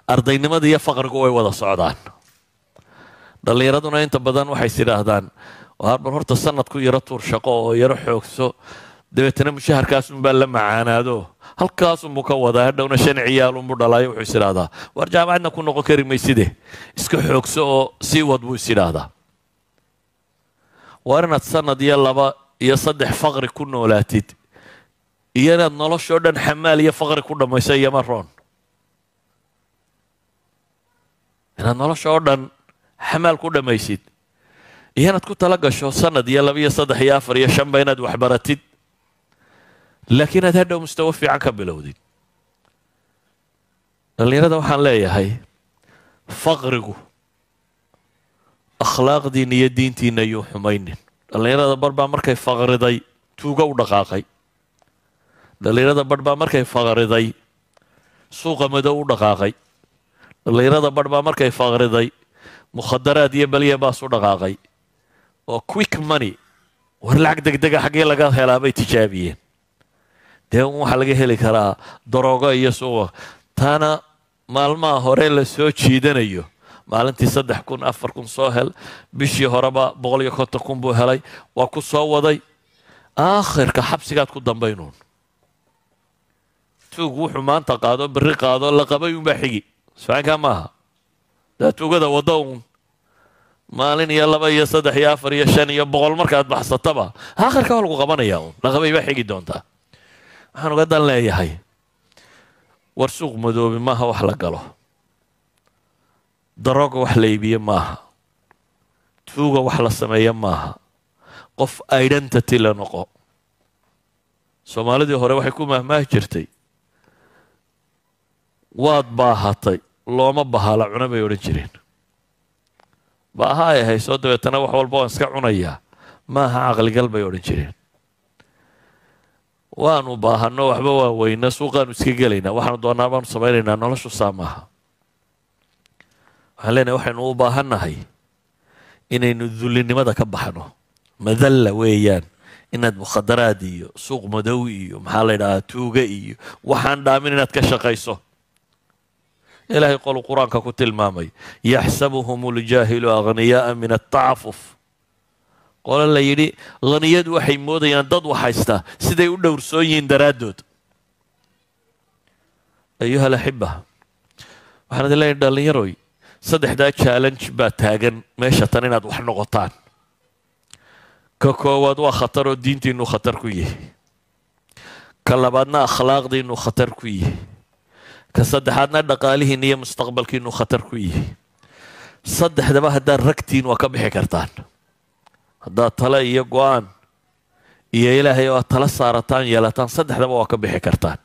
ardaynimada iyo faqrigu way wada socdaan. dhallinyaraduna inta badan waxay sidhaahdaan bal horta sanadku yaro tuur shaqo oo yaro xoogso dabeetana mushaharkaasunbaa la macaanaado halkaasunbuu ka wadaa hadhowna 5 ciyaalunbuu dhalaayo wuxuu isidhaahdaa war jaamacadna ku noqon kari mayside iska xoogso oo sii wad buu isidhaahdaa. waa inaad sanad iyo 2 iyo 3 faqri ku noolaatid iyo inaad noloshoo dhan xamaal iyo faqri ku dhammayso iyoma roon. inaad noloshoo dhan xamaal ku dhammaysid iyo inaad ku tala gasho sanad iyo 2 iyo 3 iyo 4 iyo 5 inaad waxbaratid laakiin aad hadhow mustawa fiican ka bilowdid. dhallinyarada waxaan leeyahay faqrigu akhlaaqdiina iyo diintiina ayuu xumaynin. dhallinyarada bar baa markay faqriday tuuga u dhaqaaqay. dhallinyarada bar baa markay faqriday suuqa madow u dhaqaaqay. dhallinyarada bar baa markay faqriday mukhadaraad iyo balya baas u dhaqaaqay oo quick money war lacag degdega xaggee laga helaa bay tijaabiyeen. dee waxaa laga heli karaa daroogo iyo suuqa taana maalmaha hore la soo jiidanayo maalintii 3,000 4,000 soo hel bishii horeba 150,000 buu helay waa ku soo waday aakhirka xabsigaad ku dambaynuun. tuug wuxuu maanta qaado berri qaado la qabay unbaa xigi isfahankaa maaha. daa tuugada waddo uun maalin iyo 2 iyo 3 iyo 4 iyo 5 iyo 100 markaad baxsataba aakhirka waa lagu qabanayaa uun la qabay baa xigi doontaa. waxaan uga dan leeyahay war suuq madoobi maaha wax la galo, darooga wax la iibiye maaha, tuuga wax la sameeya maaha, qof identity la noqo. soomaalidii hore waxay ku mahmaahi jirtay waad baahatay looma bahala cuna bay odhan jireen. baaha ay hayso dabeetana wax walba waan iska cunayaa maaha caqligal bay odhan jireen. waanu baahano waxba waa weyna suuqaanu iska gelaynaa waxaanu doonaa baanu samaynaynaa noloshu saa maaha. waxaan leenahay waxaynu u baahannahay inaynu dullinimada ka baxno. madalla weeyaan inaad mukhadaraad iyo suuq madow iyo maxaa la ydhahaa tuuga iyo waxaan dhaamin inaad ka shaqayso. ilaahay qolu qur-aanka ku tilmaamay yaxsabuhum اljaahilu aghniyaaa min atacafuf. qole la yidhi haniyadu waxay moodayaan dad wax haystaa siday u dhowrsoon yihiin daraaddood. ayuha alaxiba waxaan idin leeyahay dhallinyaroy 3daa challenge baa taagan meesha tan inaad wax noqotaan. ka koowaad waa khatar oo diintiinu khatar ku yihi. ka labaadna akhlaaqdiinu khatar ku yihi. ka saddexaadna dhaqaalihiina iyo mustaqbalkiinu khatar ku yihi. 3daba haddaad ragtiin waa ka bixi kartaan. haddaad tale iyo go-aan iyo ilaahay oo aad tala saarataan yeelataan 3daba waa ka bixi kartaan.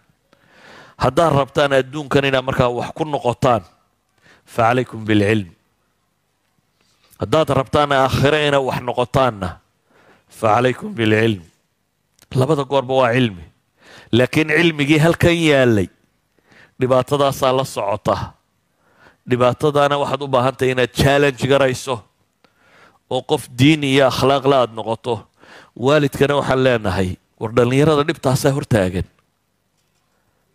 haddaad rabtaan adduunkan inaad markaa wax ku noqotaan fa calaykum bilcilm. haddaad rabtaan aakhire inaad wax noqotaanna fa calaykum bilcilm. labada goorba waa cilmi laakiin cilmigii halkan yaalay dhibaatadaasaa la socota. dhibaatadaana waxaad u baahan tahay inaad challenge garayso oo qof diin iyo akhlaaqla aad noqoto. waalidkana waxaan leenahay war dhallinyarada dhibtaasaa hortaagan.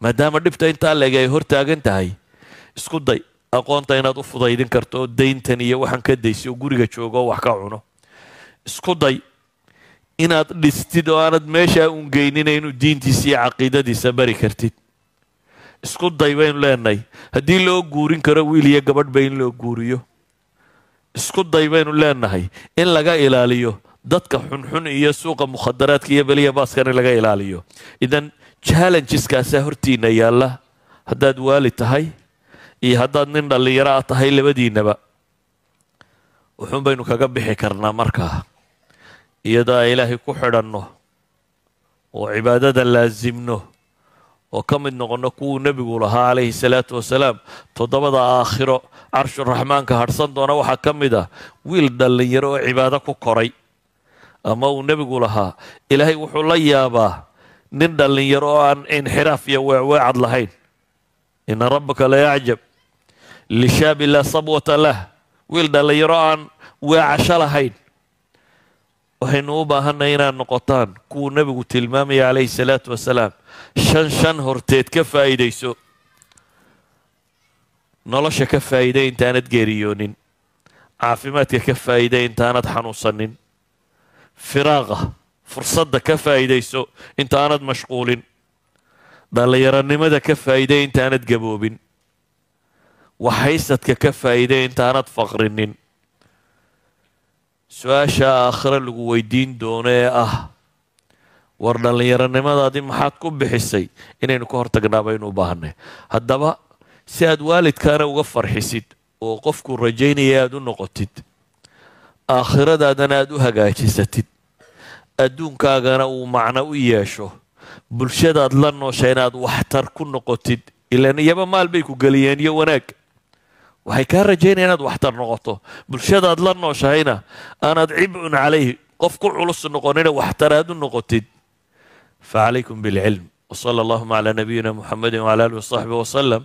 maadaama dhibta intaa leeg ay hortaagan tahay isku day aqoonta inaad u fudaydin karto oo dayntan iyo waxaan ka daysi oo guriga joogo oo wax ka cuno. isku day inaad dhistid oo aanad meeshaa un geynina inuu diintiisa iyo caqiidadiisa bari kartid. isku day baynu leenahay haddii loo guurin karo wiil iyo gabadhba in loo guuriyo. isku day baynu leenahay in laga ilaaliyo dadka xunxun iyo suuqa mukhadaraadka iyo beliya baaskana laga ilaaliyo. idan challengeskaasa hortiina yaalla haddaad waali tahay iyo haddaad nin dhallinyaro a tahay labadiinaba. wuxuun baynu kaga bixi karnaa markaa iyadoo ay ilaahay ku xidhanno oo cibaadada laasimno oo ka mid noqonno kuwuu nebigu lahaa calayhi salaatu wasalaam 7da aakhiro carshuraxmaanka hadhsan doona waxaa ka mid ah wiil dhallinyaro oo cibaado ku koray. ama uu nebigu lahaa ilaahay wuxuu la yaabaa nin dhallinyaro oo aan inxiraaf iyo weecweecad lahayn. ina rabbaka la yacjab lishaabi laa sabwata lah. wiil dhallinyaro aan weecasho lahayn. waxaynu u baahannahay inaad noqotaan kuwuu nebigu tilmaamaya calayhi salaatu wasalaam 5 horteed ka faa'iidayso. nolosha ka faa'iiday intaanad geeriyoonin caafimaadka ka faa'iiday intaanad xanuunsanin firaaqa fursadda ka faa'iidayso intaanad mashquulin dhallinyaronimada ka faa'iiday intaanad gaboobin waxhaysadka ka faa'iiday intaanad faqrinin su-aasha aakhire lagu weydiin doono ee ah war dhallinyaronimadaadii maxaad ku bixisay inaynu ka hortagnaa baynu u baahanay haddaba si aad waalidkaana uga farxisid oo qofku rajaynaya aad u noqotid aakhiradaadana aad u hagaajisatid adduunkaagana uu macno u yeesho bulshadaad la noosha inaad waxtar ku noqotid ilaan iyaba maal bay ku geliyeen iyo wanaag waxay kaa rajaynaya inaad waxtar noqoto bulshadaad la nooshahayna aanaad cib'un calayhi qof ku culus noqonina waxtar aad u noqotid فعليكم بالعلم وصلى اللهم على نبينا محمد وعلى آله وصحبه وسلم